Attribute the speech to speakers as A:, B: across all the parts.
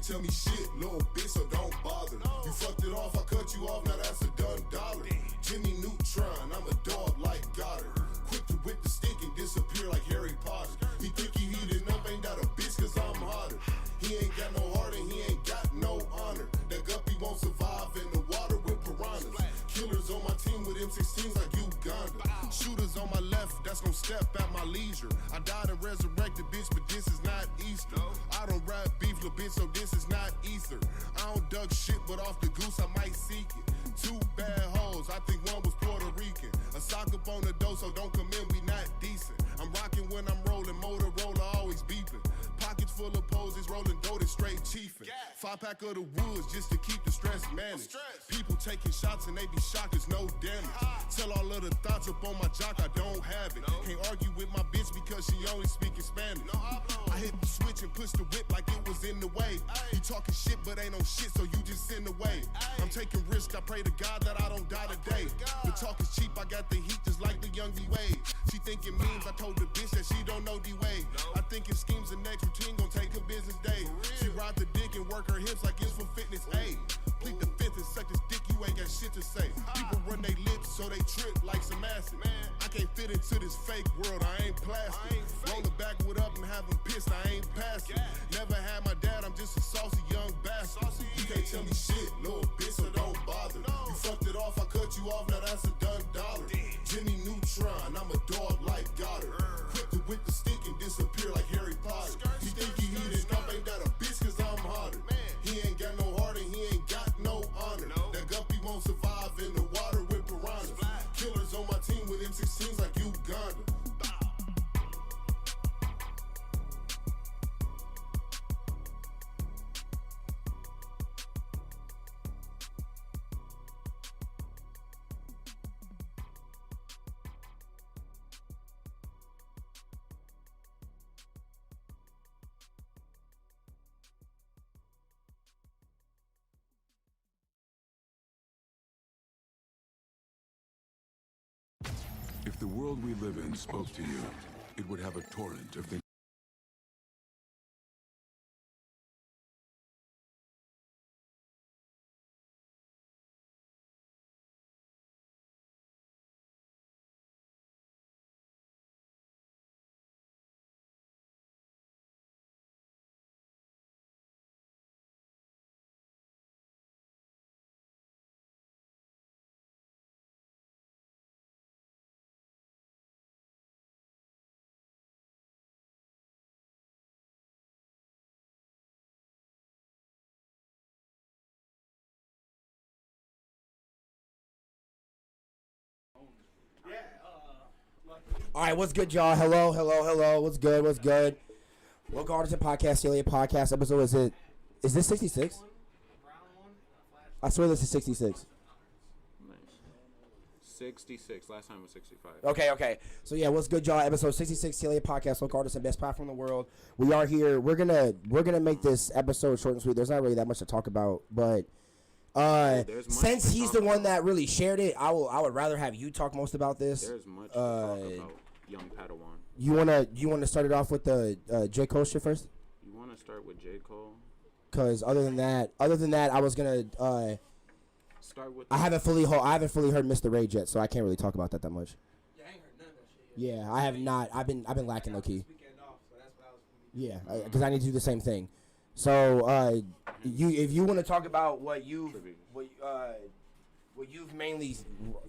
A: tell me shit, little bitch, so don't bother. You fucked it off, I cut you off, now that's a done dollar. Jimmy Neutron, I'm a dog like Goddard. Quick to whip the stick and disappear like Harry Potter. He think he heating up, ain't that a bitch, cause I'm hotter. He ain't got no heart and he ain't got no honor. That guppy won't survive in the water with piranhas. Killers on my team with M16s like Uganda. Shooters on my left, that's gon' step at my leisure. I died and resurrected, bitch, but this is not Easter. I don't rap beef, little bitch, so this is not ether. I don't duck shit, but off the goose I might seek it. Two bad hoes, I think one was Puerto Rican. A sock up on the door, so don't come in, we not decent. I'm rocking when I'm rolling, Motorola always beeping. Pockets full of poses, rolling gold and straight chiefin'. 5-pack of the woods just to keep the stress managed. People taking shots and they be shocked, it's no damage. Tell all of the thoughts up on my jock, I don't have it. Can't argue with my bitch because she only speaking Spanish. I hit the switch and push the whip like it was in the way. You talking shit but ain't no shit, so you just in the way. I'm taking risks, I pray to God that I don't die today. The talk is cheap, I got the heat just like the young D-Wade. She thinking memes, I told the bitch that she don't know D-Wade. I think it schemes the next routine gon' take a business day. She ride the dick and work her hips like it's for fitness, ayy. Plead the fifth and suck this dick, you ain't got shit to say. People run they lips so they trip like some acid. I can't fit into this fake world, I ain't plastic. Roll the backwood up and have them pissed, I ain't passing. Never had my dad, I'm just a saucy young bastard. You can't tell me shit, little bitch, so don't bother. You fucked it off, I cut you off, now that's a done dollar. Jimmy Neutron, I'm a dog like Goddard. Quick to whip the stick and disappear like Harry Potter. You think he heated up, ain't that a bitch, cause I'm hotter. He ain't got no heart and he ain't got no honor. That guppy won't survive in the water with piranhas. Killers on my team with M16s like Uganda.
B: If the world we live in spoke to you, it would have a torrent of things.
C: All right, what's good, y'all? Hello. What's good? Local Artisan Podcast, T.L.A Podcast. Episode is this 66? I swear this is 66.
D: 66. Last time was 65.
C: Okay. So yeah, what's good, y'all? Episode 66, T.L.A Podcast, Local Artisan, best platform in the world. We are here. We're gonna make this episode short and sweet. There's not really that much to talk about, but since he's the one that really shared it, I would rather have you talk most about this.
D: There's much to talk about. Young Padawan.
C: You wanna start it off with the J. Cole shit first?
D: You wanna start with J. Cole?
C: Cause other than that, I was gonna
D: start with.
C: I haven't fully heard Mr. Rage yet, so I can't really talk about that much.
E: Yeah, I ain't heard none of that shit yet.
C: Yeah, I have not. I've been lacking low key. Yeah, because I need to do the same thing. So if you want to talk about what you've mainly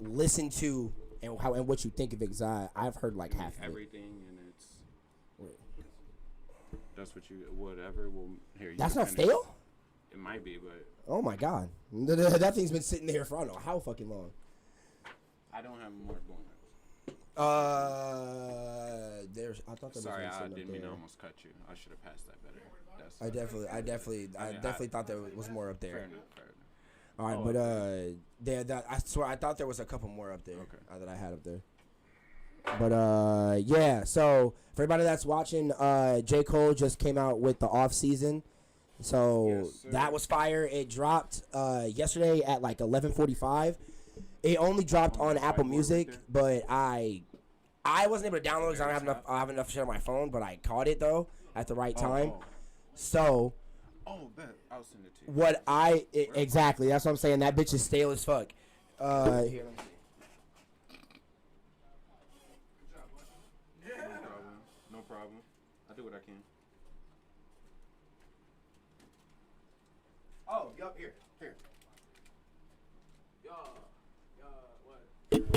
C: listened to and what you think of it, because I've heard like half of it.
D: Everything, and it's. That's what you whatever will hear.
C: That's not stale?
D: It might be, but.
C: Oh my god, that thing's been sitting there for I don't know how fucking long.
D: I don't have more bonus.
C: I thought there was.
D: Sorry, I didn't mean to almost cut you. I should have passed that better.
C: I definitely thought there was more up there.
D: Fair enough.
C: All right, I swear I thought there was a couple more up there that I had up there. But yeah. So for everybody that's watching, J. Cole just came out with the off season. So that was fire. It dropped yesterday at like 11:45. It only dropped on Apple Music, but I wasn't able to download it because I don't have enough shit on my phone. But I caught it though at the right time. So
D: Oh, bet. I'll send it to you.
C: What exactly? That's what I'm saying. That bitch is stale as fuck. Here, let me see.
D: No problem. I do what I can.
C: Oh, yup, here.
E: What?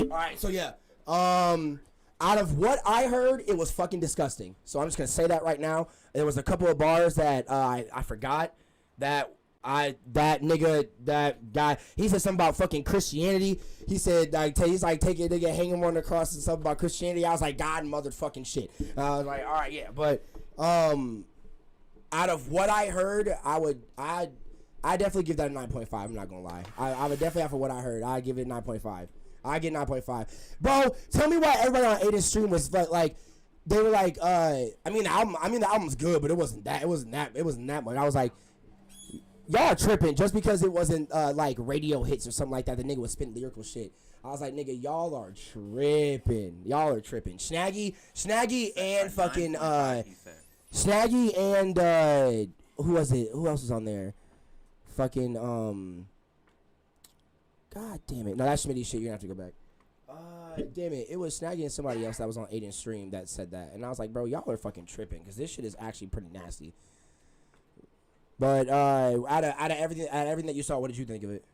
C: All right, so yeah. Out of what I heard, it was fucking disgusting. So I'm just gonna say that right now. There was a couple of bars that I forgot that guy, he said something about fucking Christianity. He said he's like taking a nigga, hang him on the cross and something about Christianity. I was like, God motherfucking shit. I was like, all right, yeah, but out of what I heard, I definitely give that a 9.5. I'm not gonna lie. I would definitely, after what I heard, I give it a 9.5. I get 9.5. Bro, tell me why everybody on Aiden's stream was like, they were like, the album's good, but it wasn't that much. I was like, y'all are tripping just because it wasn't like radio hits or something like that. The nigga was spitting lyrical shit. I was like, nigga, y'all are tripping. Snaggy and fucking Snaggy and who was it? Who else was on there? Fucking God damn it. No, that's Smitty shit. You're gonna have to go back. Damn it. It was Snaggy and somebody else that was on Aiden's stream that said that. And I was like, bro, y'all are fucking tripping because this shit is actually pretty nasty. But out of everything that you saw, what did you think of it?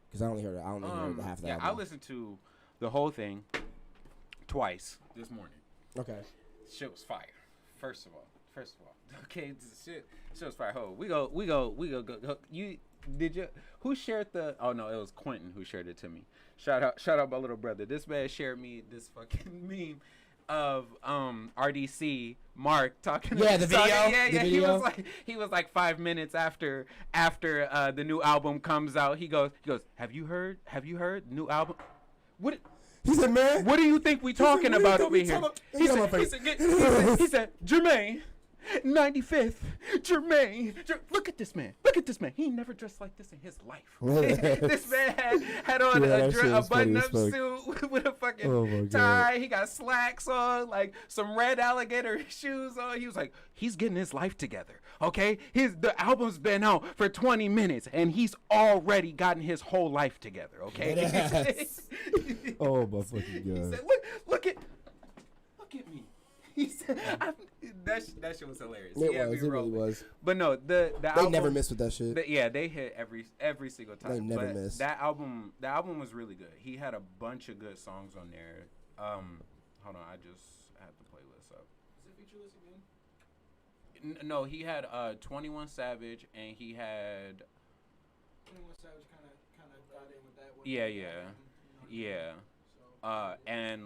C: Because I only heard half of that.
D: Yeah, I listened to the whole thing twice this morning.
C: Okay.
D: Shit was fire. First of all. Okay, shit was fire. We go. Who shared the? Oh no, it was Quentin who shared it to me. Shout out my little brother. This man shared me this fucking meme of RDC Mark talking.
C: Yeah, the video.
D: Yeah.
C: The video?
D: He was like 5 minutes after the new album comes out. He goes. Have you heard the new album? What?
C: He said, man.
D: What do you think we talking about over here? He said, Jermaine. 95th, Jermaine. Look at this man. He never dressed like this in his life. This man had on a button-up suit with a fucking tie. He got slacks on, like some red alligator shoes on. He was like, he's getting his life together. Okay, the album's been out for 20 minutes, and he's already gotten his whole life together. Okay.
C: Yes. Oh my fucking god.
D: He said, look at me. He said, that shit was hilarious.
C: It really was.
D: But no, the
C: they
D: album,
C: never miss with that shit.
D: They hit every single time.
C: They never miss.
D: The album was really good. He had a bunch of good songs on there. Hold on, I just had the playlist up.
E: Is it featureless again?
D: No, he had 21 Savage, and he had
E: 21 Savage kind of got in with that one.
D: Yeah. And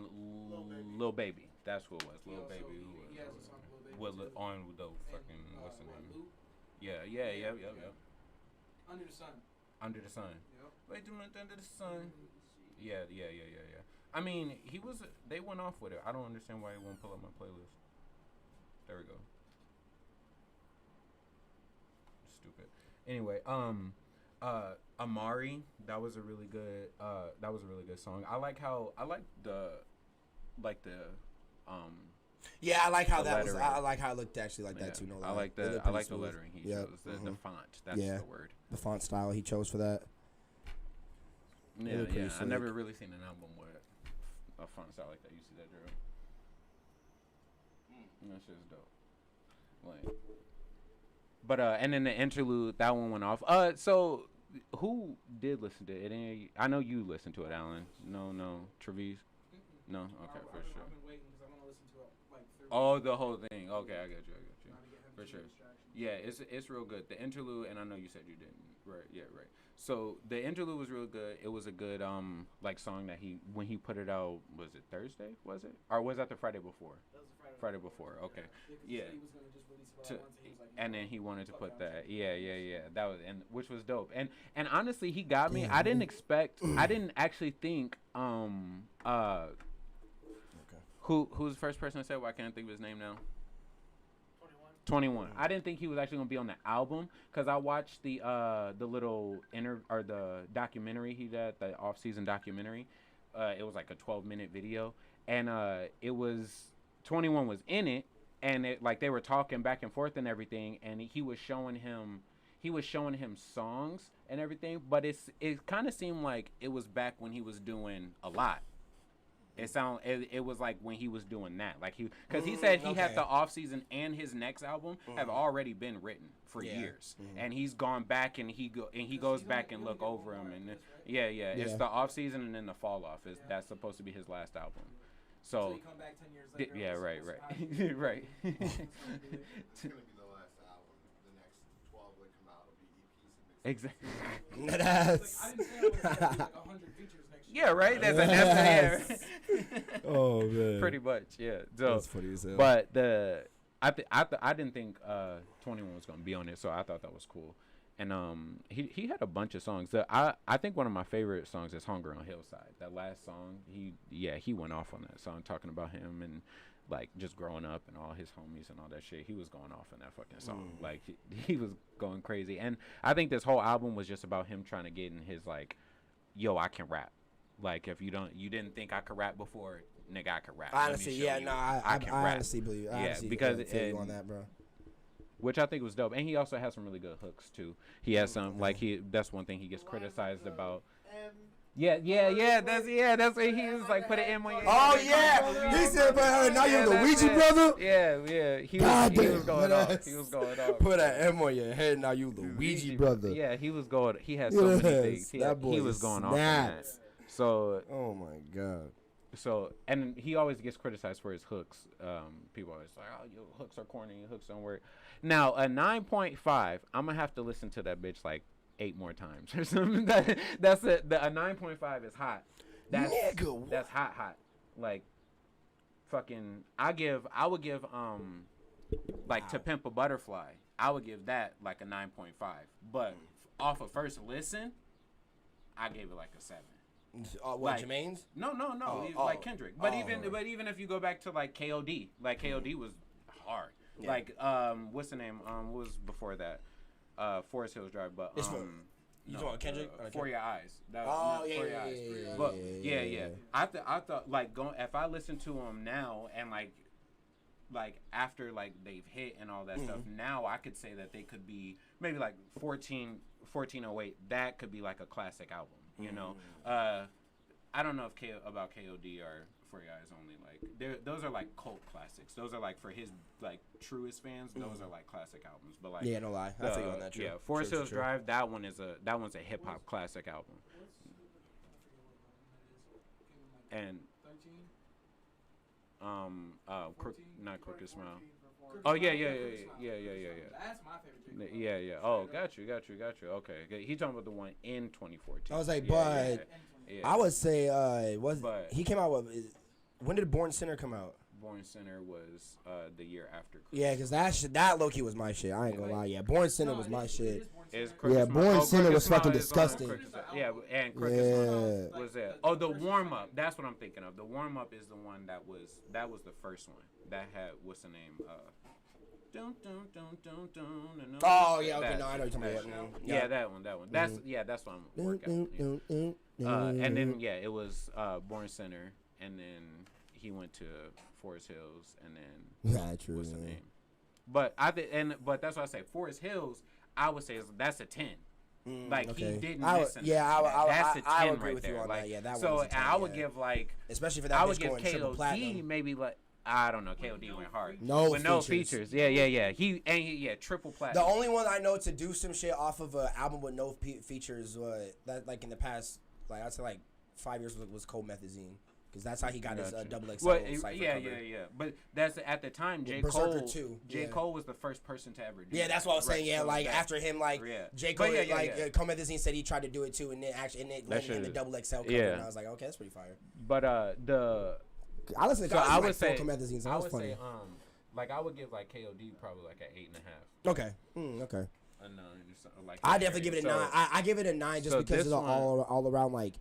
D: Lil Baby. That's who it was. Lil Baby.
E: He has a song with Lil Baby.
D: On the fucking what's the name? Yeah.
E: Under the Sun.
D: Under the Sun.
E: Yep.
D: Wait, Under the Sun. Yeah. I mean, they went off with it. I don't understand why it won't pull up my playlist. There we go. Stupid. Anyway, Amari, that was a really good song. I like
C: Yeah, I like how that
D: lettering.
C: was. I like how it looked actually like that too. No lie.
D: I like the lettering he chose. The font. That's the word.
C: The font style he chose for that.
D: Yeah. I never really seen an album with a font style like that. You see that, Drew? That shit's dope. Like, but and then the interlude, that one went off. So who did listen to it? I know you listened to it, Alan. No, Travis. No, okay, for sure.
E: I've been waiting because I want to listen to it like 30
D: Oh, the whole thing. Okay, I got you. For sure. Yeah, it's real good. The interlude, and I know you said you didn't. Right. Yeah. Right. So the interlude was real good. It was a good like song that when he put it out, was it Thursday? Was it, or was that the Friday before?
E: That was the
D: Friday before. Okay.
E: Yeah. He was gonna just release it all at once, and he was like,
D: and then he wanted to put that. Yeah. That was, and which was dope. And honestly, he got me. I didn't actually think who's the first person to say? Well, I can't think of his name now. 21. I didn't think he was actually gonna be on the album because I watched the little the documentary he did, the off-season documentary. It was like a 12-minute video, and it was 21 was in it, and it like they were talking back and forth and everything, and he was showing him songs and everything, but it kind of seemed like it was back when he was doing a lot. It was like when he was doing that, like because he said he had the off season and his next album have already been written for years, and he's gone back and he goes back and look over them, and it's the off season and then the fall off that's supposed to be his last album. So
E: you come back 10 years later.
D: Yeah, right. Right.
A: It's gonna be the last album. The next 12 that come out will be EPs and mixtapes.
D: Exactly.
C: That's.
E: I didn't say I was gonna do like 100 features next year.
D: Yeah, right. That's
C: Oh man.
D: pretty much, yeah. So,
C: That's funny as hell.
D: but I didn't think 21 was gonna be on it, so I thought that was cool. And he had a bunch of songs. I think one of my favorite songs is "Hunger on Hillside." That last song, he went off on that song, talking about him and like just growing up and all his homies and all that shit. He was going off in that fucking song. Like he was going crazy. And I think this whole album was just about him trying to get in his like, yo, I can rap. Like if you didn't think I could rap before, nigga, I could rap.
C: Honestly, yeah, no, I
D: can
C: I
D: rap.
C: honestly believe. I honestly
D: because
C: feel you on that, bro.
D: Which I think was dope, and he also has some really good hooks too. He has some that's one thing he gets criticized about. That's what he was like, put an M on your.
C: Oh yeah, he said, "But now you're Luigi, brother."
D: Yeah. He was going off. He was going off.
C: Put an M on your head. Now you Luigi, brother.
D: Yeah, he was going. He had so many things.
C: That boy
D: he was going off on that. So.
C: Oh my god.
D: So, and he always gets criticized for his hooks. People always like, "Oh, your hooks are corny. Your hooks don't work." Now, a 9.5, I'm gonna have to listen to that bitch like 8 more times or something. That's it. A 9.5 is hot. That's hot. Like, fucking. I would give like To Pimp a Butterfly. I would give that like a 9.5. But off of first listen, I gave it like a 7.
C: What,
D: like,
C: Jermaine's?
D: No. Like Kendrick. But even if you go back to like KOD, like KOD was hard. Yeah. Like what's the name? What was before that? Forest Hills Drive, but
C: you talking about Kendrick?
D: For Your Eyes.
C: Yeah.
D: But yeah. I thought like if I listen to them now and like after like they've hit and all that stuff, now I could say that they could be maybe like 1408. That could be like a classic album. You know, I don't know if about KOD or For Your Eyes Only. Like, those are like cult classics. Those are like for his like truest fans. Those are like classic albums. But like,
C: yeah, no lie, I feel you on that. True.
D: Yeah, Forest Hills Drive. That one's a hip hop classic album. And not Crooked Smile. Oh yeah.
E: That's my favorite.
D: Yeah. Oh, got you. Okay, he talking about the one in 2014.
C: I was like,
D: yeah.
C: I would say he came out with. When did Born Sinner come out?
D: Born Sinner was the year after.
C: Yeah, because that low-key was my shit. I ain't gonna lie. Yeah, Born Sinner was my shit.
D: Yeah,
C: Born Sinner was fucking disgusting.
D: Yeah, and Crooked Smile was it? Oh, the warm up. That's what I'm thinking of. The warm up is the one that was the first one that had what's the name?
C: Oh yeah, okay, no, I know you're talking about.
D: Yeah, that one. That's what I'm working on. And then it was Born Sinner, and then he went to Forest Hills, and then what's the name? But but that's what I say. Forest Hills, I would say that's a 10. Like he didn't miss anything. That's a 10
C: I would agree
D: right
C: with
D: there.
C: you on
D: like,
C: that. Yeah, that
D: so
C: one was a 10,
D: I would give like,
C: especially for that.
D: I would give
C: KOD
D: maybe like. I don't know. KOD went hard.
C: No
D: features. Yeah. He triple platinum.
C: The only one I know to do some shit off of an album with no features, that like in the past, like I'd say like 5 years was Cold Methazine, because that's how he got his double XL.
D: Yeah. But that's at the time J. Cole. J. Cole was the first person to ever do.
C: Yeah, that's what I was saying. Yeah, so like after him, like J. Cole, Cold Methazine said he tried to do it too, and then landed in the double XL cover, and I was like, okay, that's pretty fire.
D: But
C: I listen to
D: I would say
C: magazines. So
D: I would
C: funny.
D: say like I would give like KOD probably like an 8.5.
C: Okay. Okay.
D: A 9 or something like.
C: I definitely give it a 9. I give it a 9 just because of the all around like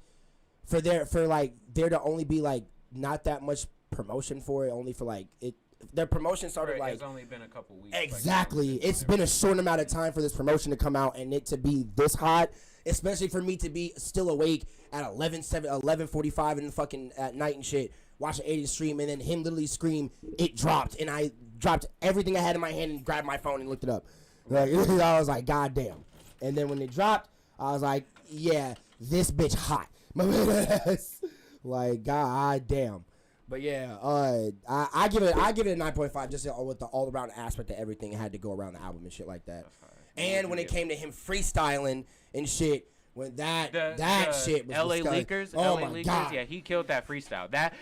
C: for there to only be like not that much promotion for it, only for like it. Their promotion started like.
D: It's only been a couple weeks.
C: Exactly. Like, it's been a short amount of time for this promotion to come out and it to be this hot. Especially for me to be still awake at 11:45 and fucking at night and shit, watching 80 stream, and then him literally scream, "It dropped," and I dropped everything I had in my hand and grabbed my phone and looked it up. Like, I was like, God damn. And then when it dropped, I was like, yeah, this bitch hot. Like, God damn. But yeah, I give it a 9.5 just with the all around aspect of everything it had to go around the album and shit like that. And when it came to him freestyling and shit, when that shit was
D: L.A.
C: disgusting.
D: Leakers,
C: oh
D: L.A.
C: my
D: Leakers,
C: God.
D: yeah, he killed that freestyle. That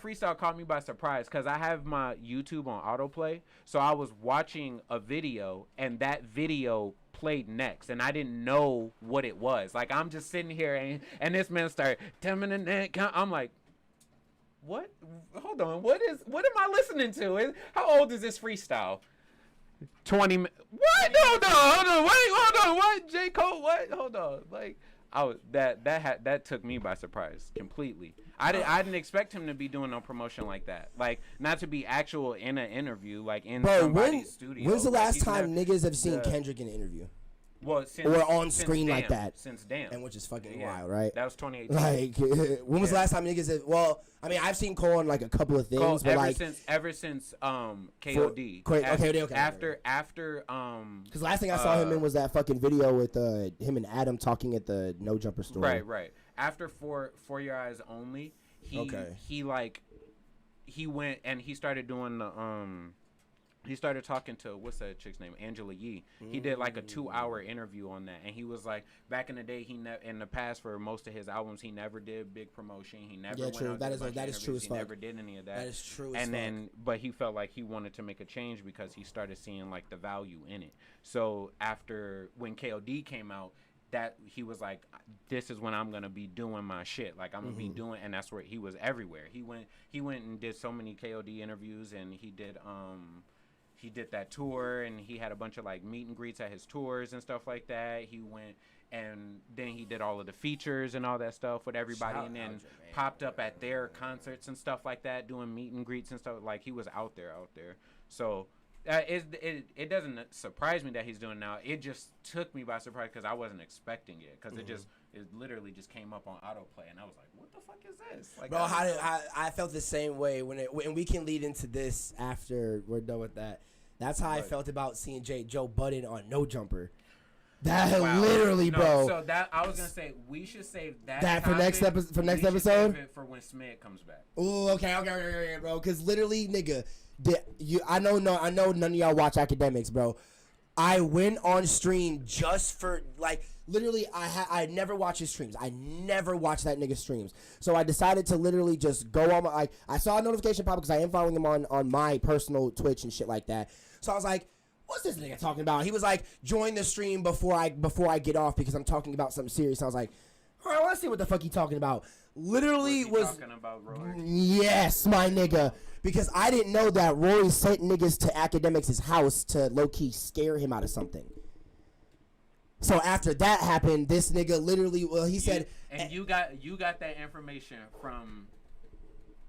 D: freestyle caught me by surprise because I have my YouTube on autoplay, so I was watching a video and that video played next, and I didn't know what it was. Like, I'm just sitting here and this man started, I'm like, what? Hold on, what am I listening to? How old is this freestyle? 20 minutes. What? Hold on. Wait, hold on. What? J. Cole? What? Hold on. Like, that took me by surprise completely. I didn't expect him to be doing no promotion like that. Like, not to be actual in an interview, like in somebody's studio.
C: When's the last time niggas have seen Kendrick in an interview?
D: Well,
C: or on screen like that.
D: Since Damn.
C: And which is fucking wild, right?
D: That was 2018.
C: Like, when was the last time niggas have, well, I mean, I've seen Cole on like a couple of things, but
D: ever since KOD.
C: Okay.
D: After
C: because last thing I saw him in was that fucking video with him and Adam talking at the No Jumper store.
D: Right. After For Your Eyes Only, he went and he started doing the he started talking to, what's that chick's name, Angela Yee. He did like a 2-hour interview on that, and he was like, back in the day, in the past for most of his albums, he never did big promotion. He never went out
C: that is true as fuck.
D: He never did any of that.
C: That is true as fuck.
D: But he felt like he wanted to make a change because he started seeing like the value in it. So when KOD came out, that he was like, this is when I'm gonna be doing my shit. Like, I'm gonna be doing, and that's where he was everywhere. He went and did so many KOD interviews, and he did that tour, and he had a bunch of like meet and greets at his tours and stuff like that. He went and then he did all of the features and all that stuff with everybody, and then popped up at their concerts and stuff like that, doing meet and greets and stuff. Like, he was out there. So it doesn't surprise me that he's doing it now. It just took me by surprise because I wasn't expecting it, because it literally just came up on autoplay, and I was like, what the fuck is this? Like,
C: bro, I felt the same way when we can lead into this after we're done with that. That's how I felt about seeing Joe Budden on No Jumper. That literally, bro.
D: So that I was gonna say we should save that
C: for next episode. For next episode,
D: save it for when Smid comes back.
C: Ooh, okay, bro. Because literally, nigga, I know none of y'all watch academics, bro. I went on stream just for like literally. I never watch his streams. I never watch that nigga streams. So I decided to literally just go on my. I saw a notification pop because I am following him on my personal Twitch and shit like that. So I was like, what's this nigga talking about? He was like, join the stream before I get off because I'm talking about something serious. I was like, all right, let's see what the fuck he talking about. Literally was
D: talking about Rory?
C: Yes, my nigga. Because I didn't know that Rory sent niggas to Academics' house to low-key scare him out of something. So after that happened, this nigga literally, he said...
D: And you got that information from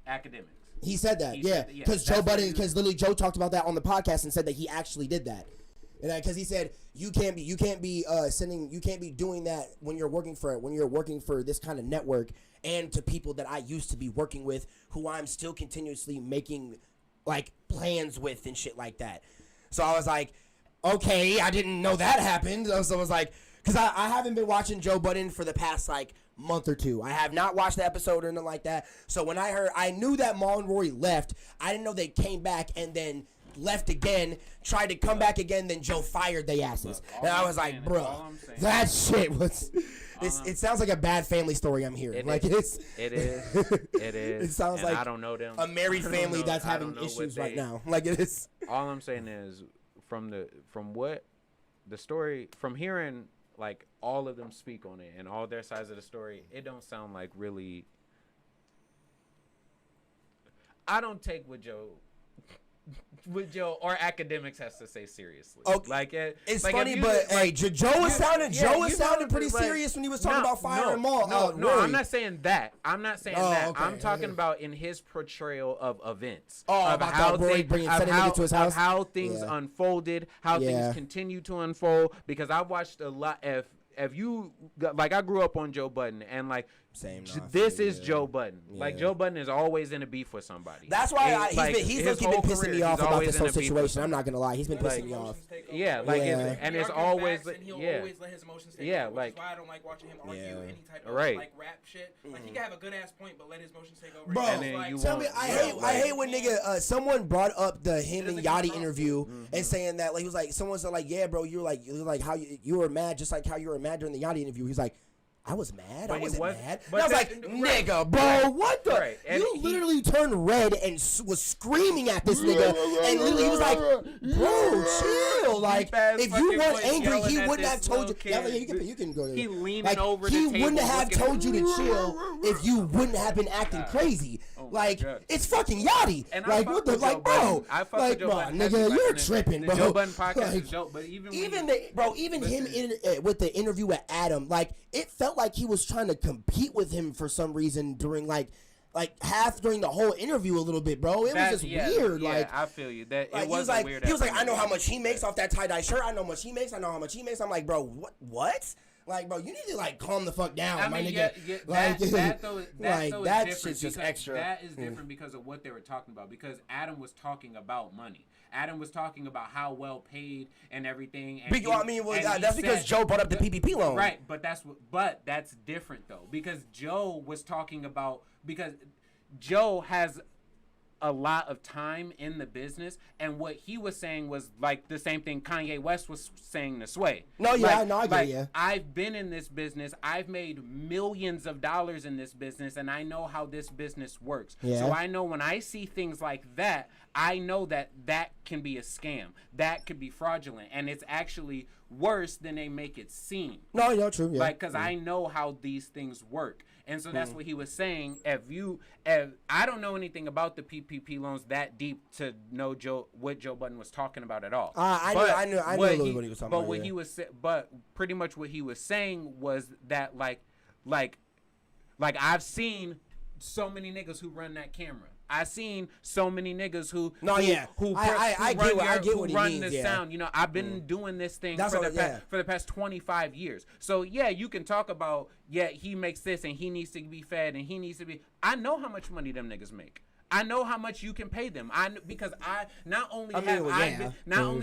D: Academics.
C: He said that, yeah. Because literally Joe talked about that on the podcast and said that he actually did that. And because he said you can't be doing that when you're working for this kind of network and to people that I used to be working with, who I'm still continuously making like plans with and shit like that. So I was like, okay, I didn't know that happened. So I was like, because I haven't been watching Joe Budden for the past like month or two. I have not watched the episode or nothing like that. So when I knew that Maul and Rory left. I didn't know they came back and then left again, tried to come back again, then Joe fired their asses. And I was like, bro, that shit was... It sounds like a bad family story I'm hearing. It is. It sounds like
D: I don't know them.
C: A married family that's having issues right now. Like, it is.
D: All I'm saying is from hearing like all of them speak on it and all their sides of the story, it don't sound like really. I don't take what Joe or Academics has to say seriously.
C: Okay.
D: Like
C: it's
D: like
C: funny, but hey, Joe was sounding pretty serious when he was talking about firing Maul.
D: No, I'm not saying that. I'm not saying that. Okay, I'm talking about in his portrayal of events.
C: About how Rory sending niggas to his house.
D: How things unfolded, how things continue to unfold. Because I've watched a lot. If you like, I grew up on Joe Budden, and like
C: Same.
D: This is Joe Budden. Like Joe Budden is always in a beef with somebody.
C: That's why he's been pissing me off about this whole situation. I'm not gonna lie, he's been pissing me off.
D: Yeah, like it's always
E: he'll always let his emotions take over.
D: like
E: that's why I don't like watching him argue any type of like rap shit. Like he can have a good ass point, but let his emotions take over.
C: Bro, tell me, I hate when someone brought up the him and Yachty interview and saying that like he was like someone said like yeah bro you're like how you were mad just like how you were mad during the Yachty interview. He's like. I was mad. I wasn't mad. And I was like, nigga, bro, what the? Right. You literally turned red and was screaming at this nigga. And literally he was like, bro, chill. Like, if you weren't angry, he wouldn't have told you. Yeah, you can go there.
D: He leaning over the table.
C: He wouldn't have told you to chill if you wouldn't have been acting crazy. Like, it's fucking Yachty. Like, what the? Like, bro. Like, bro, nigga, you're tripping, bro.
D: Joe Budden podcast is dope. But even
C: him with the interview with Adam, like, it felt like he was trying to compete with him for some reason during like half during the whole interview a little bit, bro. It was just weird. Like
D: I feel you. That
C: like,
D: it was weird.
C: He was like, I know how much he makes off that tie-dye shirt. I know how much he makes. I'm like, bro, what? Like, bro, you need to like calm the fuck down, my nigga. That shit's just extra.
D: That is different because of what they were talking about. Because Adam was talking about money. Adam was talking about how well paid and everything. And
C: that's because Joe brought up the PPP loan.
D: Right, but that's different though. Because Joe was talking about Joe has a lot of time in the business, and what he was saying was like the same thing Kanye West was saying to Sway.
C: I get it.
D: I've been in this business. I've made millions of dollars in this business, and I know how this business works. Yeah. So I know when I see things like that, I know that can be a scam. That could be fraudulent, and it's actually worse than they make it seem.
C: No, true. Yeah.
D: Like, because I know how these things work. And so that's what he was saying. If I don't know anything about the PPP loans that deep to know what Joe Budden was talking about at all.
C: I knew a little bit what he was talking about.
D: But pretty much what he was saying was that like I've seen so many niggas who run that camera. I've seen so many niggas who run the sound. You know, I've been doing this thing for the past 25 years. So yeah, you can talk about he makes this and he needs to be fed and he needs to be. I know how much money them niggas make. I know how much you can pay them. Because not only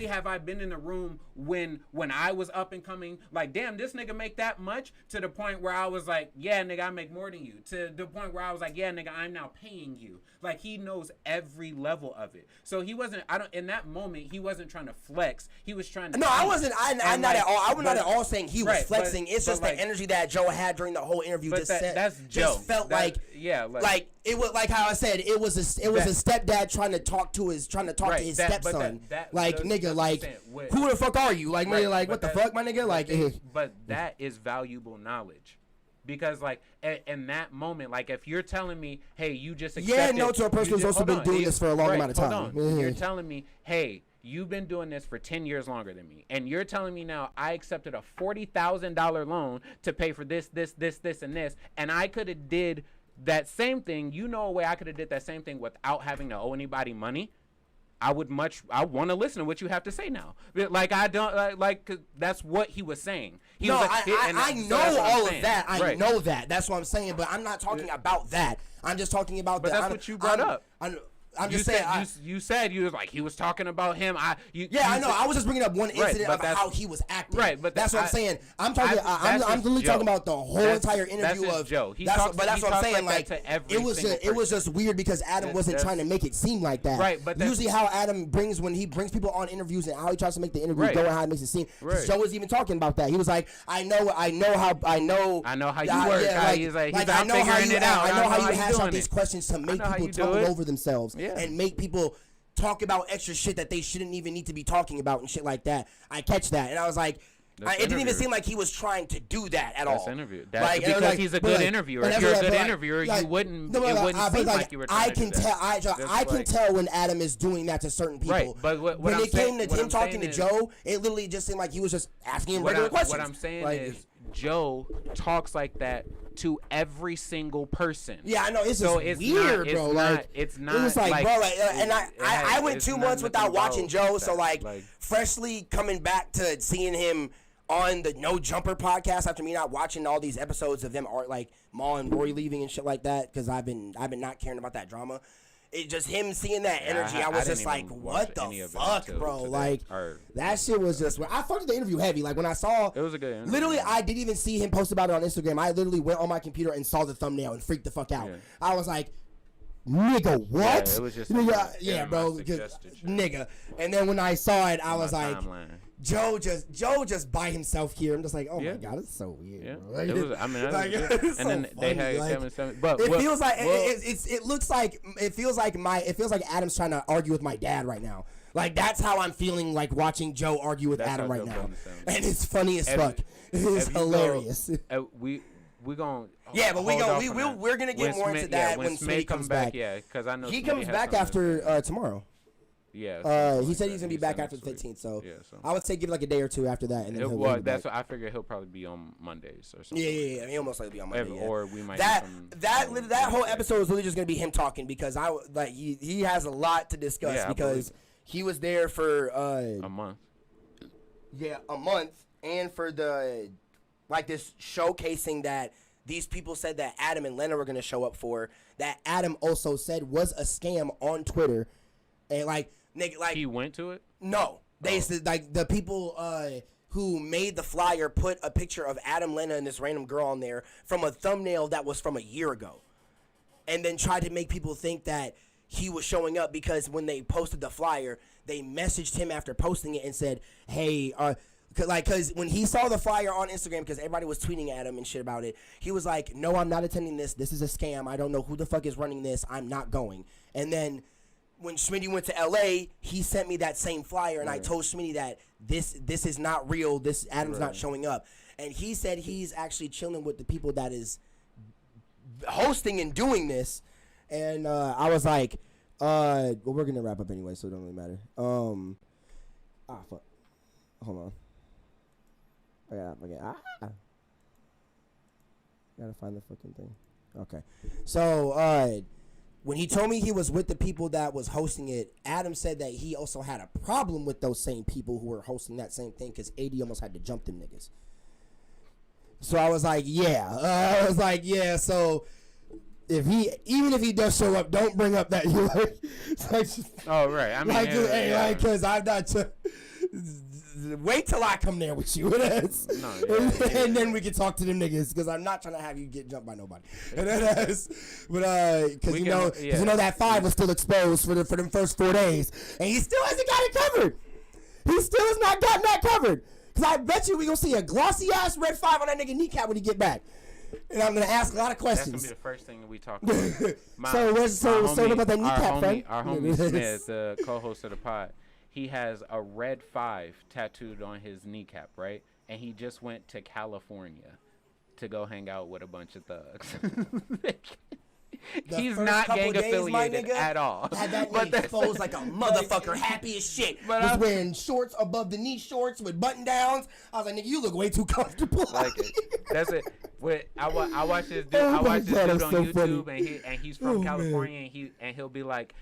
D: have I been in the room when I was up and coming, like, damn, this nigga make that much, to the point where I was like, yeah, nigga, I make more than you. To the point where I was like, yeah, nigga, I'm now paying you. Like, he knows every level of it. So he wasn't. In that moment, he wasn't trying to flex. He was trying to.
C: No, I wasn't. I'm not at all. I was not at all saying he was flexing. It's just the energy that Joe had during the whole interview.
D: That's Joe.
C: Just felt like it was like how I said it was a stepdad trying to talk to his stepson. Who the fuck are you? Like, nigga, like, what the fuck, my nigga? Like,
D: but that is valuable knowledge. Because, like, in that moment, like, if you're telling me, hey, you just accepted...
C: Yeah, no, to a person who's also been doing this for a long amount of time.
D: You're telling me, hey, you've been doing this for 10 years longer than me, and you're telling me now I accepted a $40,000 loan to pay for this, and this, and I could have did that same thing. You know a way I could have did that same thing without having to owe anybody money. I want to listen to what you have to say now. Like, I don't like, cause that's what he was saying. I
C: know all of that. I know that. That's what I'm saying. But I'm not talking about that. I'm just talking about.
D: But that's what you brought up.
C: I'm just saying.
D: You said you was like he was talking about him. I
C: know. I was just bringing up one incident of how he was acting.
D: Right, but
C: that's what I'm saying. I'm talking. I'm literally talking about the whole entire interview of
D: Joe.
C: But that's what I'm saying. Like, it was just weird because Adam wasn't trying to make it seem like that.
D: Right, but
C: usually how Adam brings when he brings people on interviews and how he tries to make the interview go and how it makes it seem. Joe was even talking about that. He was like, I know how you work.
D: He's I know how
C: you hash out these questions to make people tumble over themselves and make people talk about extra shit that they shouldn't even need to be talking about and shit like that. I catch that, and I was like, it didn't even seem like he was trying to do that at all.
D: Because he's a good interviewer. If you're a good interviewer, you wouldn't. It wouldn't seem like you were trying to do that.
C: I can tell when Adam is doing that to certain people.
D: Right, but
C: when it came to him talking to Joe, it literally just seemed like he was just asking him regular questions.
D: What I'm saying is, Joe talks like that to every single person.
C: Yeah, I know. It's just weird, bro.
D: It's not.
C: It was like, bro, and I went 2 months without watching Joe, so freshly coming back to seeing him on the No Jumper podcast after me not watching all these episodes of them like Maul and Rory leaving and shit like that because I've been not caring about that drama. It just him seeing that energy. I was just like, what the fuck, bro? Like that shit was just. I fucked with the interview heavy. Like when I saw,
D: it was a good interview.
C: Literally, I didn't even see him post about it on Instagram. I literally went on my computer and saw the thumbnail and freaked the fuck out. Yeah. I was like, nigga, what?
D: Yeah, it was just
C: yeah, bro, nigga. And then when I saw it, I was like, Joe just by himself here. I'm just like, oh my god, it's so weird. Yeah. Bro. Like, it was. I mean, like, and so then funny. They had 7. But it feels like it feels like Adam's trying to argue with my dad right now. Like that's how I'm feeling like watching Joe argue with Adam right now, and it's funny as fuck. It's hilarious.
D: We gonna
C: we're gonna get more into that when Smiddy comes back.
D: Yeah, because I know
C: he comes back after tomorrow.
D: Yeah.
C: He said he's gonna be back after the 15th, so I would say give it like a day or two after that, and then
D: that's what I figure he'll probably be on Mondays or something.
C: Yeah. He'll most likely be on Monday.
D: Or we might
C: that whole episode is really just gonna be him talking because he has a lot to discuss because he was there for
D: a month.
C: Yeah, a month, and for the like this showcasing that these people said that Adam and Lena were gonna show up for. That Adam also said was a scam on Twitter, and like. Nigga, like
D: he went to it?
C: No. They said like the people who made the flyer put a picture of Adam, Lena, and this random girl on there from a thumbnail that was from a year ago. And then tried to make people think that he was showing up because when they posted the flyer, they messaged him after posting it and said, hey, because when he saw the flyer on Instagram, because everybody was tweeting at him and shit about it, he was like, no, I'm not attending this. This is a scam. I don't know who the fuck is running this. I'm not going. And then when Smiddy went to L.A., he sent me that same flyer, and I told Smiddy that this is not real. This Adam's not showing up. And he said he's actually chilling with the people that is hosting and doing this. And I was like, well, we're going to wrap up anyway, so it don't really matter. Fuck. Hold on. Gotta find the fucking thing. Okay. So, when he told me he was with the people that was hosting it, Adam said that he also had a problem with those same people who were hosting that same thing because AD almost had to jump them niggas. So I was like, yeah. So even if he does show up, don't bring up that you like.
D: Right. I mean,
C: because I'm not. Wait till I come there with you. And then we can talk to them niggas because I'm not trying to have you get jumped by nobody. Because you know that 5 was still exposed for them first 4 days, and he still hasn't got it covered. He still has not gotten that covered. Because I bet you we gonna see a glossy ass red 5 on that nigga kneecap when he get back. And I'm gonna ask a lot of questions.
D: That's gonna be the first thing we talk about.
C: So about that kneecap, friend?
D: Our homie Smith, the co-host of the pod. He has a red 5 tattooed on his kneecap, right? And he just went to California to go hang out with a bunch of thugs. He's not gang affiliated at all.
C: Had that knee exposed like a motherfucker, happy as shit. But was wearing shorts above the knee shorts with button downs. I was like, nigga, you look way too comfortable.
D: Like it. That's it. I watch this dude. I watch this dude on YouTube, and he's from California, and he'll be like.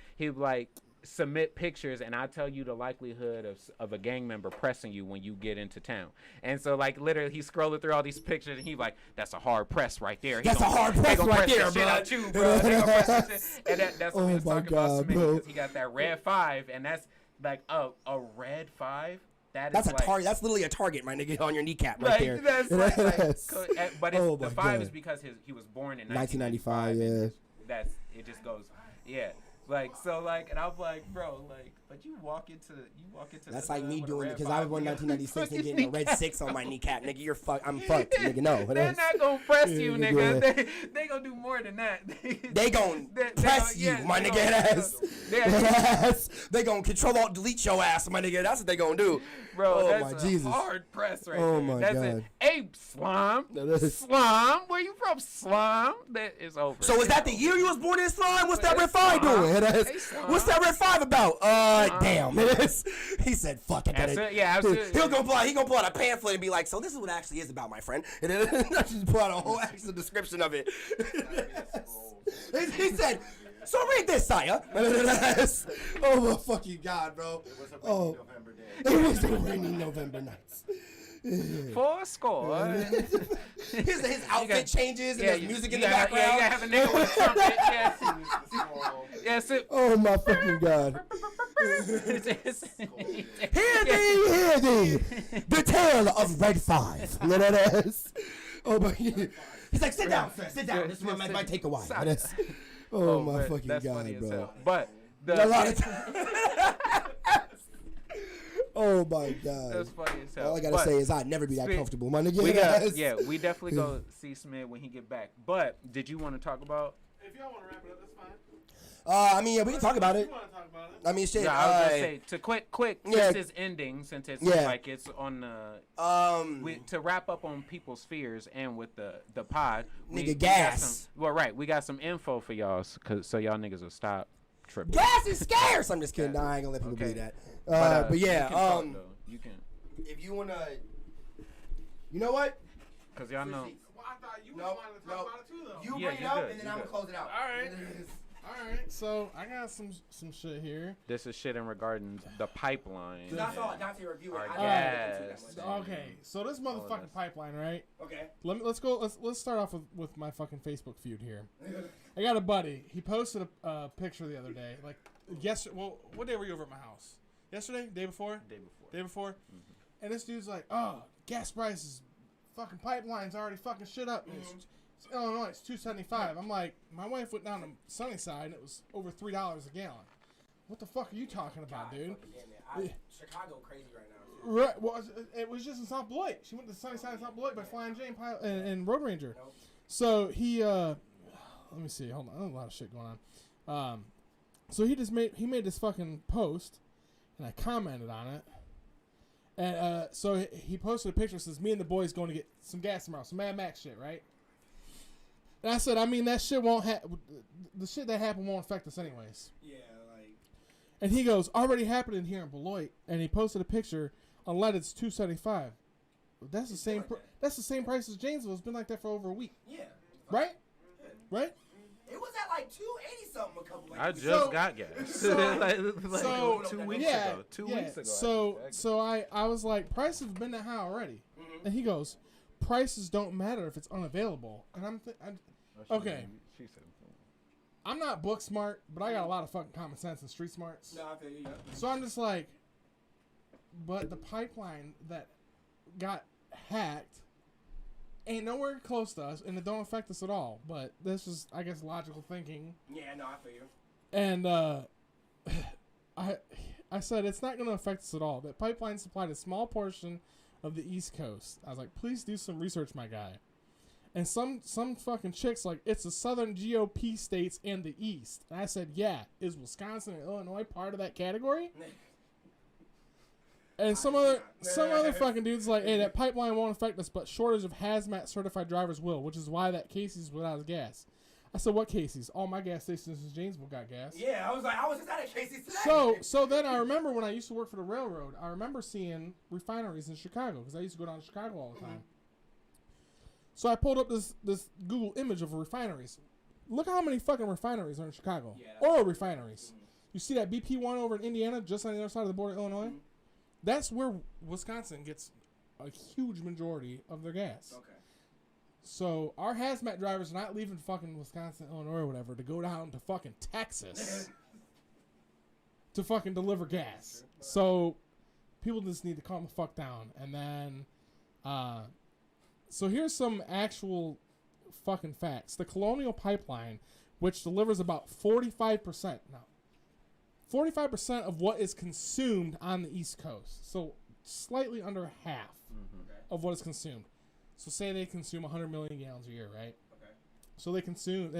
D: Submit pictures, and I tell you the likelihood of a gang member pressing you when you get into town. And so, like, literally, he's scrolling through all these pictures, and he's like, "That's a hard press right there."
C: That's a hard press right there, bro.
D: Out you, bro. They gonna press that shit. And that's what he was talking about, Smith, because he got that red 5, and that's like a red 5. That's a target. That's literally a target, my nigga, on your kneecap right there. That's but the 5 is because he was born in 1995. Yeah. It just goes, yeah. And I'm like, bro, but you walk into.
C: That's like me doing it because I was born in 1996 and getting a red 6 on my kneecap, nigga. I'm fucked, nigga. No,
D: they're not gonna press you, nigga. They gonna do more than that.
C: They gonna press you, my nigga. They gonna control alt delete your ass, my nigga. That's what they gonna do,
D: bro. That's a hard press right there.
C: Oh my god.
D: It. Hey, Slime. Slime. Where you from, Slime? That is over.
C: So is that the year you was born in, Slime? What's that red 5 doing? What's that red 5 about? Damn. He said, "Fuck it."
D: Yeah, absolutely.
C: He gonna pull out a pamphlet and be like, "So this is what it actually is about, my friend." And then just pull out a whole actual description of it. He said, "So read this, sire." Oh my fucking god, bro. It was a rainy November day. It was a rainy November night.
D: 4 score.
C: His outfit changes and there's music in the background.
D: Yeah, you gotta have a nigga with a trumpet. Yes.
C: Oh my fucking God. Hear thee, the tale of Red 5. You know that is? Oh my. He's like, sit down, sir, sit down. This one might take a while. Oh my fucking God, bro.
D: But
C: a lot of time. Oh my God.
D: That's funny as hell.
C: All I gotta say is I'd never be that comfortable, my nigga.
D: We definitely go see Smith when he get back. But did you want to talk about?
F: If y'all want to wrap it up, that's fine.
C: I mean, yeah, we can talk about it.
F: You want to talk about it?
C: I mean, shit.
D: Yeah, I was gonna say to quick. Since it's ending, since it's like it's on the to wrap up on people's fears and with the pod.
C: Nigga, gas.
D: We got some info for y'all, so y'all niggas will stop tripping.
C: Gas is scarce. I'm just kidding. Nah, I ain't gonna let people believe that. But yeah,
D: you can.
C: If you wanna, you know what?
D: Cause y'all know.
F: Well, I thought you wanted to talk about it too, though.
C: You bring it up, and then I'm gonna close it out.
F: All right. So I got some shit here.
D: This is shit in regarding the pipeline.
C: I saw Dante review it.
F: Okay. So this motherfucking pipeline, right?
C: Okay.
F: Let's start off with my fucking Facebook feud here. I got a buddy. He posted a picture the other day, like yesterday. Well, what day were you over at my house? Yesterday? Day before? Day before. Mm-hmm. And this dude's like, oh, gas prices, fucking pipelines already fucking shit up. Mm-hmm. It's Illinois, it's $2.75. I'm like, my wife went down to Sunnyside and it was over $3 a gallon. What the fuck are you talking about, dude?
C: Chicago crazy right now.
F: Right. Well, it was just in South Beloit. She went to Sunnyside and South Beloit by Flying J and Road Ranger. Nope. So he, let me see. Hold on. There's a lot of shit going on. So he made this fucking post. And I commented on it. And so he posted a picture that says, me and the boys going to get some gas tomorrow. Some Mad Max shit, right? And I said, I mean, that shit won't the shit that happened won't affect us anyways.
C: Yeah, like.
F: And he goes, already happening here in Beloit. And he posted a picture on lead, it's $2.75. That's the same that's the same price as Janesville. It's been like that for over a week.
C: Yeah.
F: Right? Yeah. Right?
C: It was at like 280 something a couple of
D: I just got gas. like 2 weeks ago. 2 weeks ago.
F: So I was like, prices have been that high already. Mm-hmm. And he goes, prices don't matter if it's unavailable. And I'm okay.
D: She said,
F: I'm not book smart, but I got a lot of fucking common sense and street smarts.
C: No, I feel you. Yeah.
F: So I'm just like, but the pipeline that got hacked ain't nowhere close to us, and it don't affect us at all. But this is, I guess, logical thinking.
C: Yeah, no, I feel you.
F: And I said it's not going to affect us at all. That pipeline supplied a small portion of the East Coast. I was like, please do some research, my guy. And some fucking chicks like, it's the Southern GOP states and the East. And I said, yeah, is Wisconsin and Illinois part of that category? And some other fucking dude's like, hey, that pipeline won't affect us, but shortage of hazmat certified drivers will, which is why that Casey's without gas. I said, what Casey's? All my gas stations in Janesville got gas.
C: Yeah, I was just at a Casey's today.
F: So then I remember when I used to work for the railroad, I remember seeing refineries in Chicago because I used to go down to Chicago all the time. So I pulled up this Google image of refineries. Look how many fucking refineries are in Chicago. Yeah, oil refineries. You see that BP one over in Indiana, just on the other side of the border of Illinois? That's where Wisconsin gets a huge majority of their gas. Okay. So our hazmat drivers are not leaving fucking Wisconsin, Illinois, or whatever, to go down to fucking Texas to fucking deliver gas. So people just need to calm the fuck down. And then, so here's some actual fucking facts. The Colonial Pipeline, which delivers about 45%. Now, 45% of what is consumed on the East Coast. So slightly under half of what is consumed. So say they consume 100 million gallons a year, right? Okay. So they consume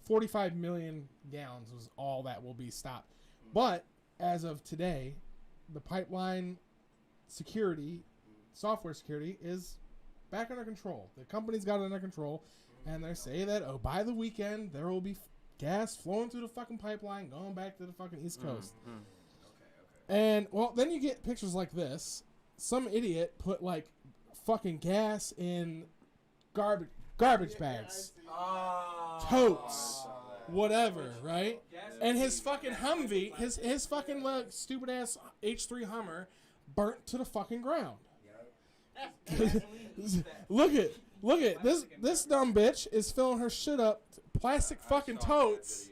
F: 45 million gallons was all that will be stopped. But as of today, the pipeline security, software security, is back under control. The company's got it under control, and they say that, oh, by the weekend, there will be gas flowing through the fucking pipeline, going back to the fucking East Coast. Okay. And, well, then you get pictures like this. Some idiot put, like, fucking gas in garbage bags. Totes. Whatever, right? And his fucking Humvee, his fucking stupid-ass H3 Hummer burnt to the fucking ground. Look at this dumb bitch is filling her shit up plastic fucking totes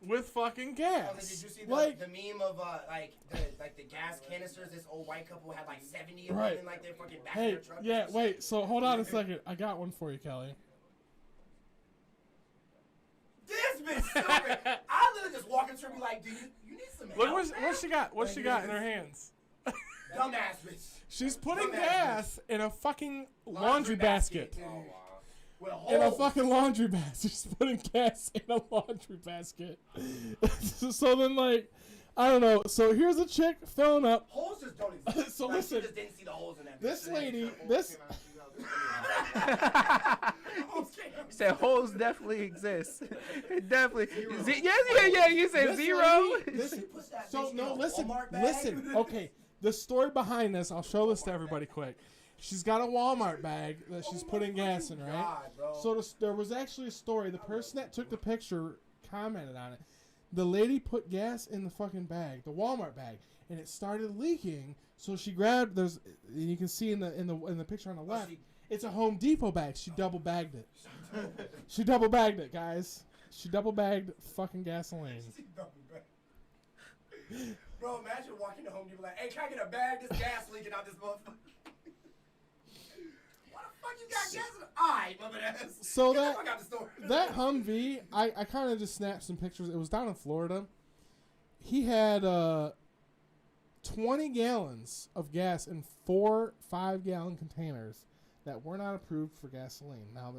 F: with fucking gas.
C: Did you see
F: like
C: the meme of the gas canisters? This old white couple had like 70 of
F: Right.
C: them in like their fucking back of
F: hey,
C: their truck.
F: yeah, wait. So hold on a second. I got one for you, Kelly.
C: This bitch stupid. I literally just walk into her and be like, "Do you need some help?"
F: Look what she got. What she got in her hands?
C: Dumbass bitch.
F: She's putting
C: Dumbass
F: gas in a fucking laundry basket.
C: Oh, wow. Well,
F: In a fucking laundry basket. She's putting gas in a laundry basket. So then, like, I don't know. So here's a chick filling up.
C: Holes just don't exist.
F: So
C: like,
F: listen,
C: she just didn't see the holes in that.
F: this
C: bitch.
F: lady, this.
D: He said holes definitely exist. Definitely. Yeah. You said
F: This
D: zero.
F: lady- this-
C: Push that
F: so
C: bitch
F: no,
C: in a
F: listen,
C: Walmart bag.
F: listen. Okay, the story behind this. I'll show this to everybody quick. She's got a Walmart bag that she's putting gas in, right?
C: God, bro.
F: So there was actually a story. The person that took the picture commented on it. The lady put gas in the fucking bag, the Walmart bag, and it started leaking. So she grabbed. You can see in the picture on the left. It's a Home Depot bag. She double bagged it. She double bagged it, guys. She double bagged fucking gasoline.
C: Bro, imagine walking to Home Depot like, "Hey, can I get a bag? This gas leaking out this motherfucker." What the fuck you got gas in? Alright, mother ass.
F: So
C: Get the fuck out the store.
F: that Humvee, I kind of just snapped some pictures. It was down in Florida. He had 20 gallons of gas in 4 5-gallon containers that were not approved for gasoline. Now,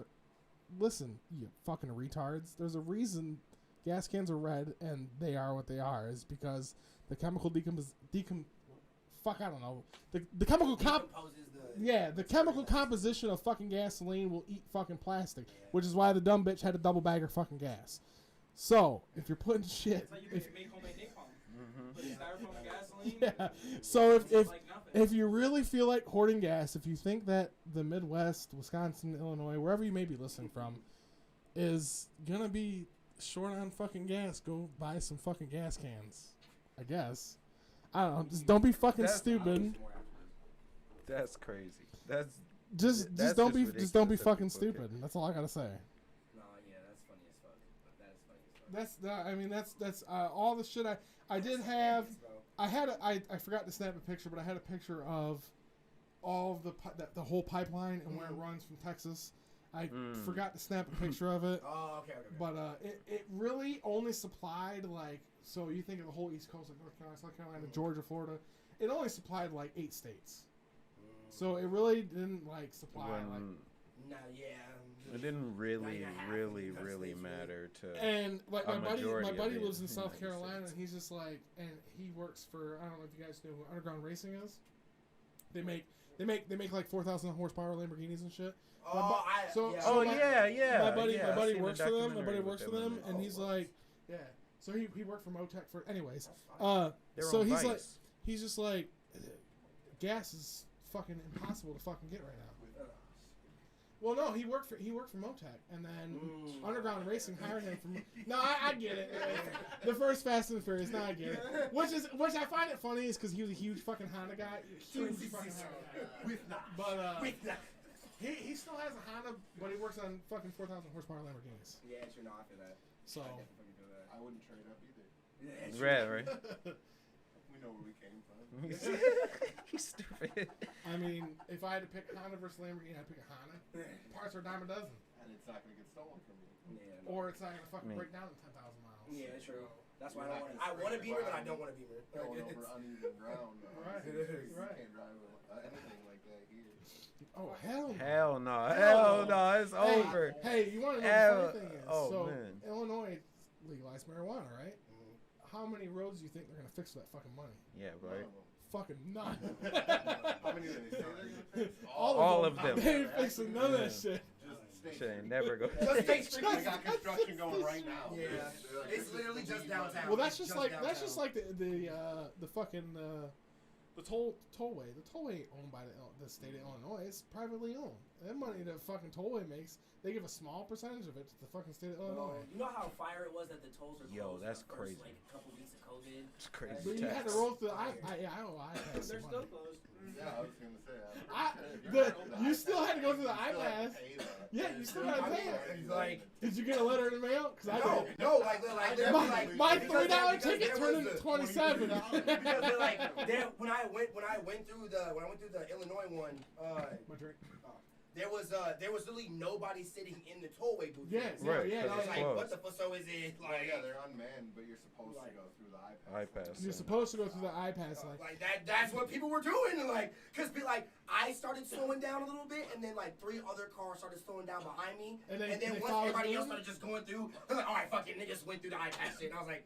F: listen, you fucking retards. There's a reason gas cans are red and they are what they are. Is because the chemical I don't know. The chemical the chemical composition of fucking gasoline will eat fucking plastic, which is why the dumb bitch had to double bag her fucking gas. So if you're putting shit,
E: That's how you make homemade napalm. Put styrofoam in gasoline.
F: yeah. So if you really feel like hoarding gas, if you think that the Midwest, Wisconsin, Illinois, wherever you may be listening from, is gonna be short on fucking gas, go buy some fucking gas cans. I guess. I don't know. Just don't be fucking stupid.
D: That's crazy. That's
F: Just don't be fucking stupid. That's all I gotta say.
C: No, yeah, that's funny as fuck. That is funny as fuck.
F: I mean that's all the shit I did have. I forgot to snap a picture, but I had a picture of all of the whole pipeline and where it runs from Texas. I forgot to snap a picture of it.
C: Oh, okay.
F: But it really only supplied so you think of the whole East Coast, like North Carolina, South Carolina, Georgia, Florida. It only supplied 8 states. So it really didn't supply
C: Nah, yeah.
D: It didn't really matter to.
F: And my buddy lives in
D: United
F: South Carolina,
D: States.
F: and he's just and he works for, I don't know if you guys know who Underground Racing is. They make 4,000 horsepower Lamborghinis and shit.
C: Oh,
D: yeah.
F: My buddy
D: I've seen
F: works
D: the
F: for them. My
D: documentary
F: buddy
D: with
F: works for
D: in
F: them,
D: it.
F: and he's yeah. So he worked for Motec for, anyways.
D: They're
F: So
D: on
F: he's
D: Vice.
F: he's just gas is fucking impossible to fucking get right now. Well, no, he worked for Motec, and then Underground Racing hired him from. No, I get it. The first Fast and the Furious. No, I get it. Which I find it funny is because he was a huge fucking Honda guy. Huge fucking Honda guy. But he still has a Honda, but he works on fucking 4,000 horsepower Lamborghinis.
C: Yeah, sure, no, I feel that.
F: So.
A: I wouldn't trade up either.
C: Yeah,
D: Right.
A: We know where we came from.
D: He's stupid.
F: I mean, if I had to pick Honda versus Lamborghini, I'd pick a Honda. Parts are a dime a dozen.
A: And it's not going to get stolen from you.
C: Yeah,
F: Or it's not going to fucking break down in 10,000 miles.
C: yeah, true. That's why I want a Beamer, but I don't want a Beamer.
A: Going over uneven ground.
F: Right.
A: You
F: Right.
A: can't drive anything like that here.
F: Oh, hell no.
D: Hell no. Hell no. It's
F: Hey,
D: over.
F: Hey, you want to know the funny thing is?
D: Oh,
F: so,
D: man.
F: Illinois legalized marijuana, right? How many roads do you think they're going to fix with that fucking money?
D: Yeah, right.
F: Fucking none.
A: How many did they say they're going to fix?
D: All of them.
F: They ain't fixing none of that shit.
A: Just
D: Shit ain't never go.
C: Just State Street.
A: They got construction going right now.
C: Yeah, it's literally just downtown.
F: Well, that's just like
C: downtown.
F: the fucking the tollway. The tollway ain't owned by the state of Illinois. It's privately owned. That money that fucking tollway makes, they give a small percentage of it to the fucking state of Illinois.
C: You know how fire it was that the tolls are closed?
D: Yo, that's
C: the first,
D: crazy.
C: Like a couple weeks of COVID.
D: It's crazy.
F: But you had to roll through the iPass.
E: They're still closed.
G: Yeah, I was gonna say.
F: You still had to go through the iPass. Yeah, you still had to pay it.
C: Like,
F: did you get a letter in the mail? Cause I did.
C: no, like
F: My $3 ticket turned into $27.
C: Because like, when I went through the Illinois one,
F: My drink.
C: there was literally nobody sitting in the tollway booth.
F: Yes,
D: Right,
F: yeah.
C: And I was like,
D: closed.
C: what the fuck? So is it like?
G: Yeah, they're unmanned, but you're supposed to go through the iPass.
F: You're supposed to go through the iPass.
C: Like that's what people were doing, like, cause I started slowing down a little bit, and then like 3 other cars started slowing down behind me, and then once everybody else started just going through, I was like, all right, fuck it, and they just went through the iPass shit, and I was like,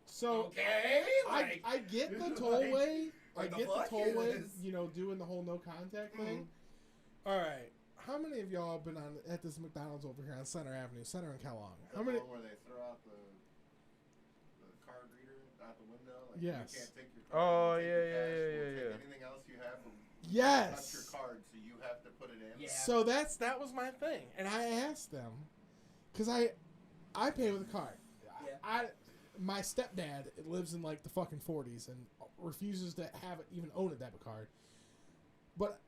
F: so
C: okay, like,
F: I get the tollway. I
C: Like,
F: get
C: the
F: the
C: fuck
F: tollway.
C: is-
F: You know, doing the whole no contact thing. All right. How many of y'all been at this McDonald's over here on Center Avenue, Center and Kellogg? How many?
G: Where they throw out the card reader out the window. Like,
F: Yes.
G: You can't take your
D: Oh,
G: card.
D: yeah.
G: Anything else you have.
F: Yes.
G: That's your card, so you have to put it in.
C: Yeah.
F: So that was my thing, and I asked them, cause I pay with a card.
C: Yeah.
F: My stepdad lives in like the fucking 40s and refuses to even own a debit card. But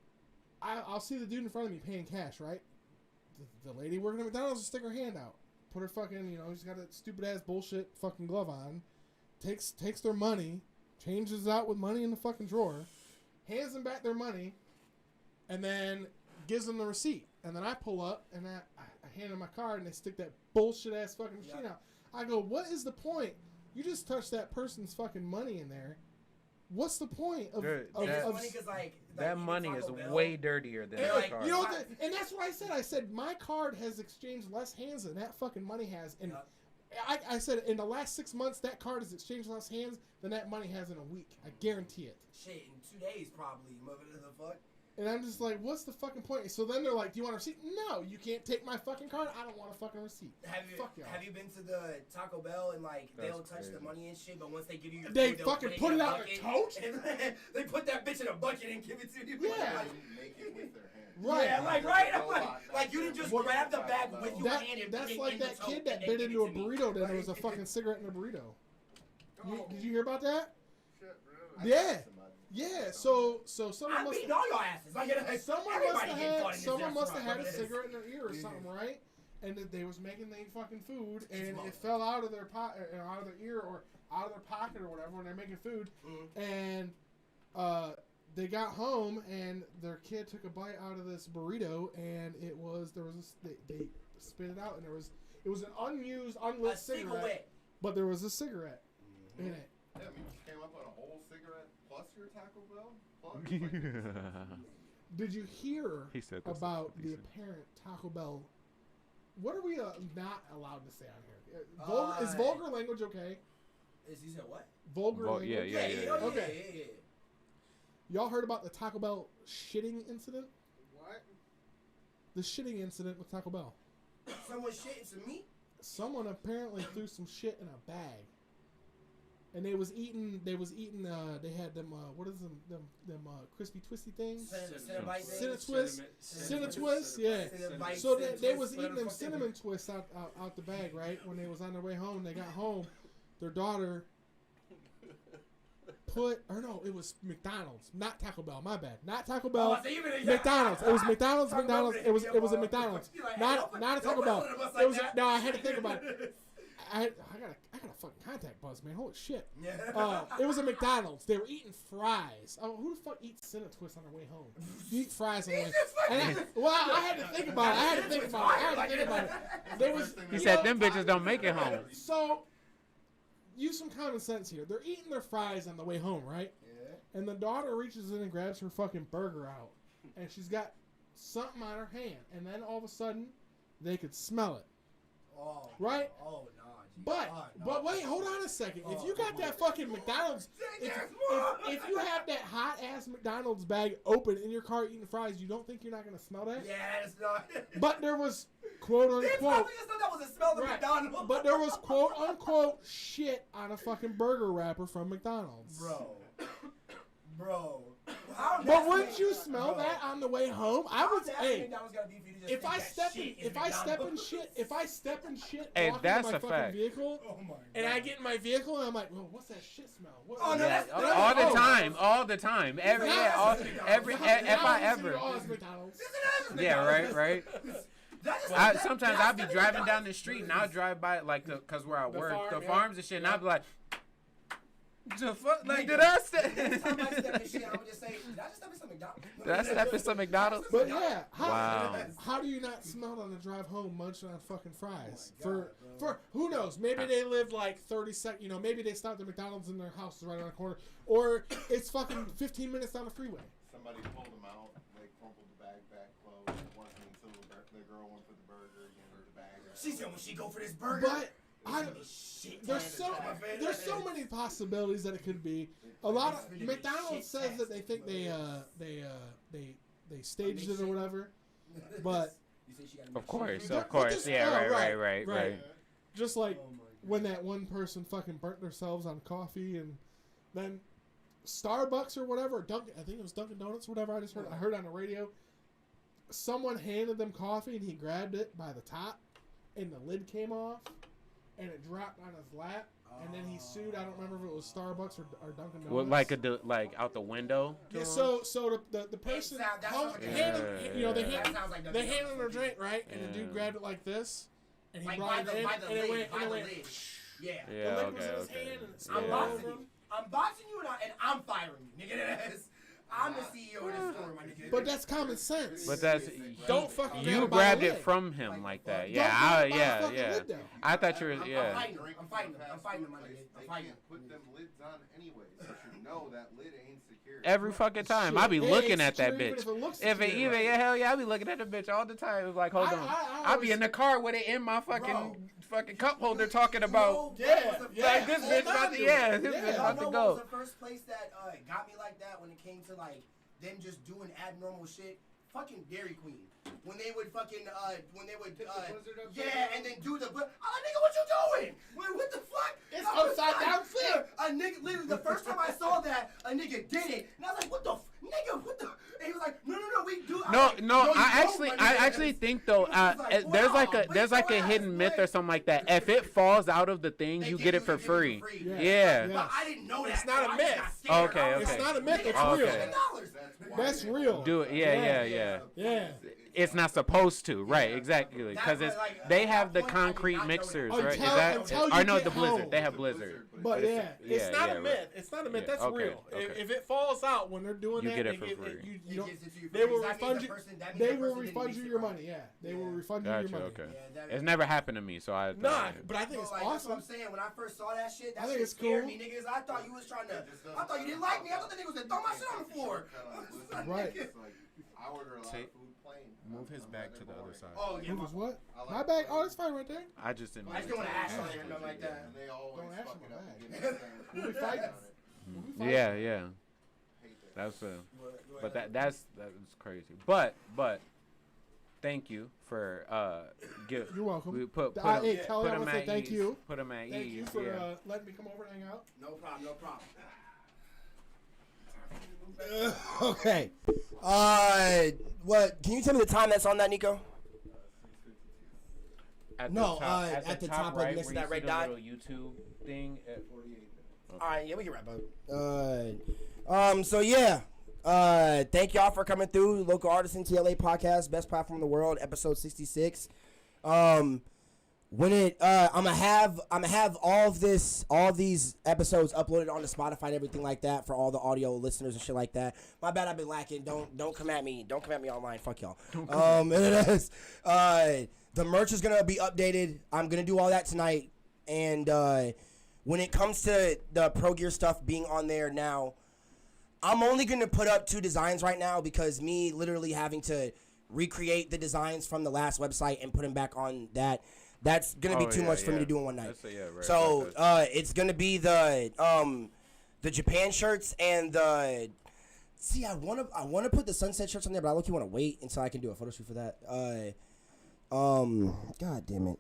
F: I'll see the dude in front of me paying cash, right? The lady working at McDonald's will stick her hand out, put her fucking, she's got that stupid ass bullshit fucking glove on, takes their money, changes it out with money in the fucking drawer, hands them back their money, and then gives them the receipt. And then I pull up and I hand them my card and they stick that bullshit ass fucking machine out. I go, what is the point? You just touched that person's fucking money in there. What's the point of
D: Dude,
C: It's funny 'cause, like
D: that money is
C: Taco Bell-
D: way dirtier than
C: Yeah,
D: that
C: like,
D: card.
F: You know what? And that's what I said. I said my card has exchanged less hands than that fucking money has. And I said in the last 6 months that card has exchanged less hands than that money has in a week. I guarantee it.
C: Shit, in 2 days probably. Mother the fuck.
F: And I'm just like, what's the fucking point? So then they're like, do you want a receipt? No, you can't take my fucking card. I don't want a fucking receipt. Fuck y'all.
C: Have you been to the Taco Bell and like
D: That's
C: they'll touch
D: crazy.
C: the money and shit, but once they give you your
F: They
C: food, they'll
F: fucking
C: put
F: put
C: in
F: it
C: a
F: out
C: bucket,
F: their tote?
C: and they put that bitch in a bucket and give it to you.
F: Yeah.
C: Like,
G: Make it with their hand.
F: Right.
C: Yeah, like right. I'm like you didn't just
F: What-
C: grab the bag with your hand and put
F: That's
C: it
F: like
C: in the
F: that
C: tote
F: kid that
C: and they
F: bit
C: give
F: into
C: it
F: a
C: to me.
F: burrito. Then there
C: Like-
F: was a fucking cigarette in a burrito.
C: Oh.
F: Did you hear about that?
G: Shit, bro.
F: Yeah. Yeah. So someone
C: I'm
F: must.
C: beating all your asses. Like,
F: Someone
C: everybody getting caught in this
F: someone must have
C: restaurant,
F: had a
C: bro.
F: cigarette in their ear or something, right? And that they was making their fucking food, and it fell out of their out of their ear or out of their pocket or whatever when they're making food, and they got home and their kid took a bite out of this burrito, and they spit it out, and it was an unused, unlit cigarette, but there was a cigarette in it.
G: Yeah, I mean, you came up on a whole cigarette plus your Taco Bell? Plus,
F: Did you hear
D: He said this
F: about
D: is
F: the
D: decent.
F: apparent Taco Bell? What are we not allowed to say on here? Is vulgar language okay?
C: You said what?
F: Vulgar language?
D: yeah.
F: Okay.
C: Yeah.
F: Y'all heard about the Taco Bell shitting incident?
G: what?
F: The shitting incident with Taco Bell.
C: Someone shitting some meat?
F: Someone apparently threw some shit in a bag. And they was eating, they had them, what is them crispy twisty things? Cinnamon twists, yeah. So they was eating them cinnamon twists out the bag, right? When they was on their way home, they got home, their daughter it was McDonald's, not Taco Bell, my bad. Not Taco Bell, McDonald's. It was McDonald's, it was a McDonald's. Not a Taco Bell. It was, no, I had to think about it. I got a fucking contact buzz, man. Holy shit. It was a McDonald's. They were eating fries. Oh, who the fuck eats cinnamon twists on their way home? You eat fries on the way home. I had to think about it.
D: He said them bitches don't make it home.
F: So, use some common sense here. They're eating their fries on the way home, right? Yeah. And the daughter reaches in and grabs her fucking burger out. And she's got something on her hand. And then all of a sudden, they could smell it.
C: Oh.
F: Right?
C: Oh, no.
F: But wait, hold on a second. If you got that fucking McDonald's, if you have that hot ass McDonald's bag open in your car eating fries, you don't think you're not gonna smell that?
C: Yeah, it's not.
F: But there was quote
C: They
F: unquote.
C: probably just thought that was a smell of McDonald's.
F: But there was quote unquote shit on a fucking burger wrapper from McDonald's.
C: Bro. Bro.
F: But wouldn't you smell that on the way home? I would. Hey, if I step in shit,
D: Hey,
F: walking
D: that's
F: to my
D: a
F: fucking
D: fact.
F: vehicle, and I get in my vehicle and I'm like, well, what's that shit smell? What,
C: Oh, no, that's
D: all the time. Every if I ever.
F: Oh, it's McDonald's.
D: Yeah, right. Sometimes I'll be driving down the street and I'll drive by like cause where I work, the farms and shit, and I'll be like, the fuck, like did I step?
C: Every time I step in shit, I would just say, did I just step in some McDonald's?
D: Did I step in some McDonald's?
F: But yeah,
D: Wow.
F: How do you not smell on the drive home munching on fucking fries? For who knows? Maybe they live like 30 seconds. You know, maybe they stop at McDonald's in their house right around the corner, or it's fucking 15 minutes down the freeway.
G: Somebody pulled them out, they crumpled the bag back closed. Until the girl went for the burger, again with the bag.
C: She said when she go for this burger.
F: But there's so many possibilities that it could be. A lot of McDonald's says that they think they staged it or whatever, but
D: Of course, yeah, right.
F: Just like when that one person fucking burnt themselves on coffee, and then Starbucks or whatever, Dunkin', I think it was Dunkin' Donuts or whatever. I heard on the radio, someone handed them coffee and he grabbed it by the top, and the lid came off, and it dropped on his lap, and then he sued. I don't remember if it was Starbucks or Dunkin' Donuts.
D: Well, like out the window.
F: Yeah, so the person they handed him their drink, right, and the dude grabbed it like this, and he brought it in, and it went.
C: Yeah.
F: The lid was in his hand, and it
C: I'm
F: spilled
C: boxing
F: over.
C: you. I'm boxing you, and I'm firing you, nigga. I'm the CEO of this store, my nigga.
F: But that's common sense.
D: But that's
F: Don't fucking grab
D: you
F: it by
D: grabbed
F: the
D: it
F: lid.
D: from him like that.
F: Don't
D: Yeah,
F: grab it by the fucking lid down.
D: I thought you were
C: I'm fighting him, my nigga.
G: They can't put them lids on anyways. You should know that lid ain't secure.
D: Every fucking time. I be
F: Shit,
D: looking
F: it
D: at that
F: ain't secure
D: bitch.
F: even if it looks
D: If it
F: secure.
D: even, hell yeah, I be looking at the bitch all the time. It's like, hold on. I be in the car with it in my fucking cup holder talking about. Like this bitch about to, this bitch about to
C: What
D: go.
C: was the first place that got me like that when it came to like them just doing abnormal shit? Fucking Dairy Queen. When they would and then do the, I'm like, nigga, what you doing? What the fuck?
F: It's upside down flip.
C: A nigga, literally, the first time I saw that, a nigga did it, and I was like, what the, nigga, what the? And he was like, no, we do.
D: I actually think though, there's like a hidden myth or something like that. If it falls out of the thing, you get it for free. Yeah.
C: But I didn't know that.
F: It's not a myth.
D: Okay.
F: It's not a myth. It's
D: Okay.
F: real. That's real.
D: Do it. Yeah. It's not supposed to, right? Exactly, because they have the concrete mixers, right? The Blizzard. They have Blizzard.
F: But it's not a myth. It's not a myth. That's
D: okay,
F: real.
D: okay.
F: If it falls out when they're doing
D: You
F: that,
D: get it
F: they
D: for free.
F: they will refund you. They will refund you your money. Yeah, they will refund you your money.
D: Okay. It's never happened to me, so I.
F: Nah, but I think it's
C: That's
F: awesome.
C: what I'm saying. When I first saw that shit,
F: I think it's
C: scared
F: cool.
C: me, niggas. I thought you was trying to. I thought you didn't like me. I thought the niggas was gonna throw my shit on the floor.
F: Right.
G: I order a lot of food plain.
H: Move his back to the other side.
C: Oh yeah.
F: Who was what? My bag. Oh, it's fine right there.
D: I just didn't.
C: I just don't want to ask on there or nothing like that.
G: And they always
F: Don't ask
G: fuck
F: for
G: it
F: my
G: up
F: bag.
G: and give me the
F: We'll be fighting.
D: Yeah.
G: hate that.
D: That's but that's crazy. But thank you for
F: You're welcome.
D: We put
F: Hey, Kelly, I
D: him
F: want to say
D: at
F: thank
D: ease.
F: you.
D: Put him at
F: Thank
D: ease.
F: you for letting me come over and hang out.
C: No problem. Okay. What? Can you tell me the time that's on that, Nico?
D: At
C: No,
D: at the top
C: right
D: right,
C: next to
D: where
C: that
D: you
C: red
D: see
C: dot.
D: the little YouTube thing.
G: 48 minutes.
C: All right, yeah, we can wrap up. So yeah, thank y'all for coming through. Local Artisan T.L.A Podcast, best platform in the world, episode 66. When it, I'm gonna have all these episodes uploaded onto Spotify and everything like that for all the audio listeners and shit like that. My bad, I've been lacking. Don't come at me. Don't come at me online. Fuck y'all. And it is. The merch is gonna be updated. I'm gonna do all that tonight. And when it comes to the Pro Gear stuff being on there now, I'm only gonna put up 2 designs right now because me literally having to recreate the designs from the last website and put them back on that. That's gonna be too much for me to do in one night. So it's gonna be the Japan shirts and the. See, I wanna put the sunset shirts on there, but I look you wanna wait until I can do a photo shoot for that. God damn it.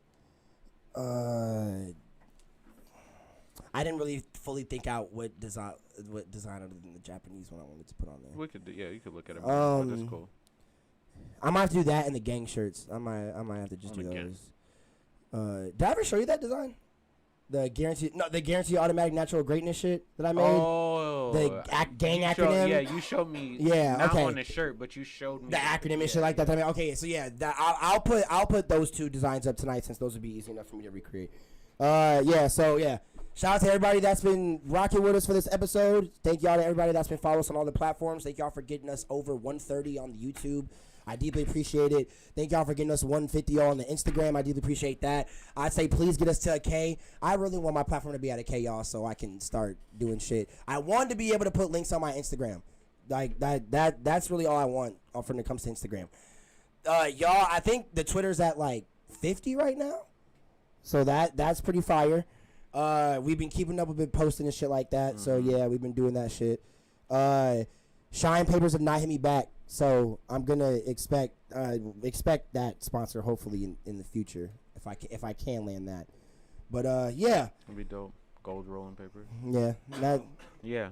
C: I I didn't really fully think out what design other than the Japanese one I wanted to put on there.
D: We could you could look at it. That's cool.
C: I might have to do that and the gang shirts. I might have to just do those. Did I ever show you that design? The guarantee automatic natural greatness shit that I made.
D: Oh,
C: the gang acronym.
D: You showed me.
C: Yeah,
D: not
C: okay.
D: on the shirt, but you showed me
C: the acronym and shit like that. Okay, so yeah, I'll put those 2 designs up tonight since those would be easy enough for me to recreate. Shout out to everybody that's been rocking with us for this episode. Thank y'all to everybody that's been following us on all the platforms. Thank y'all for getting us over 130 on the YouTube. I deeply appreciate it. Thank y'all for getting us 150 on the Instagram. I deeply appreciate that. I'd say please get us to a K. I really want my platform to be at a K, y'all, so I can start doing shit. I want to be able to put links on my Instagram. Like that's really all I want when it comes to Instagram. Y'all, I think the Twitter's at like 50 right now. So that's pretty fire. We've been keeping up with it, posting and shit like that. So yeah, we've been doing that shit. Shine Papers have not hit me back, so I'm gonna expect that sponsor hopefully in the future if I can land that. But yeah,
D: it'd be dope. Gold rolling paper.
C: Yeah,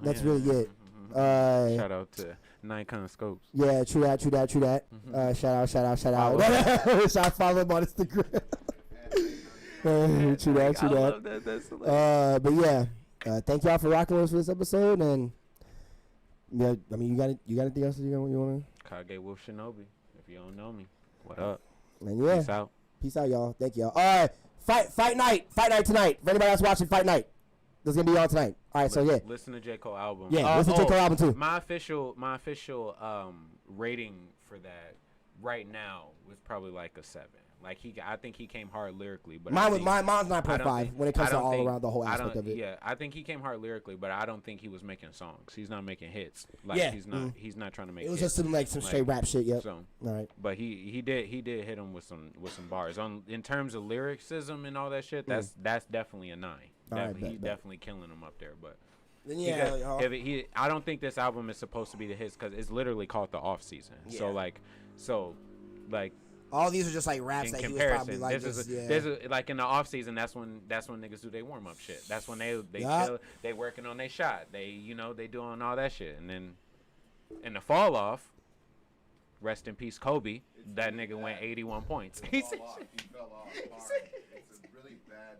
C: that's really it.
D: Shout out to Nikon Scopes.
C: Yeah, true that. Shout out. Follow him on Instagram. True that.
D: I love that. That's hilarious.
C: But yeah, thank y'all for rocking with us for this episode, and yeah, I mean, you got anything else you want to?
D: KageWolfShinobi. If you don't know me, what up?
C: And yeah, peace out, y'all. Thank y'all. Fight night tonight. For anybody that's watching, fight night. This is gonna be on tonight. All right, so yeah.
D: Listen to J. Cole album.
C: Yeah, listen to J. Cole album too.
D: My official rating for that right now was probably like a 7. Like I think he came hard lyrically, but mine's
C: 9.5 when it comes to all around the whole aspect of it.
D: Yeah, I think he came hard lyrically, but I don't think he was making songs. He's not making hits. Like he's not trying to make.
C: It was
D: hits.
C: just some straight rap shit. Yep.
D: So,
C: all right.
D: But he did hit him with some bars in terms of lyricism and all that shit. That's definitely a 9. He's definitely killing him up there, but.
C: Yeah,
D: I don't think this album is supposed to be the hits because it's literally called the off season. Yeah. So like
C: all these are just like raps that he was probably like.
D: There's like in the off season, that's when niggas do their warm up shit. That's when they working on their shot. They they doing all that shit, and then in the fall off, rest in peace Kobe. That nigga went 81 points.
G: He fell off. It's a really bad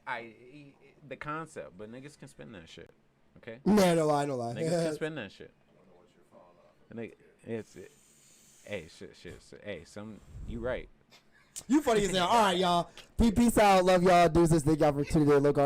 G: idea.
D: The concept, but niggas can spin that shit. Okay?
C: No lie.
D: Niggas can spin that shit.
G: I don't know what you're falling
D: off. Hey, you right.
C: You funny as hell. All right, y'all. Peace out. Love y'all. Deuces. Thank y'all for tuning in. Local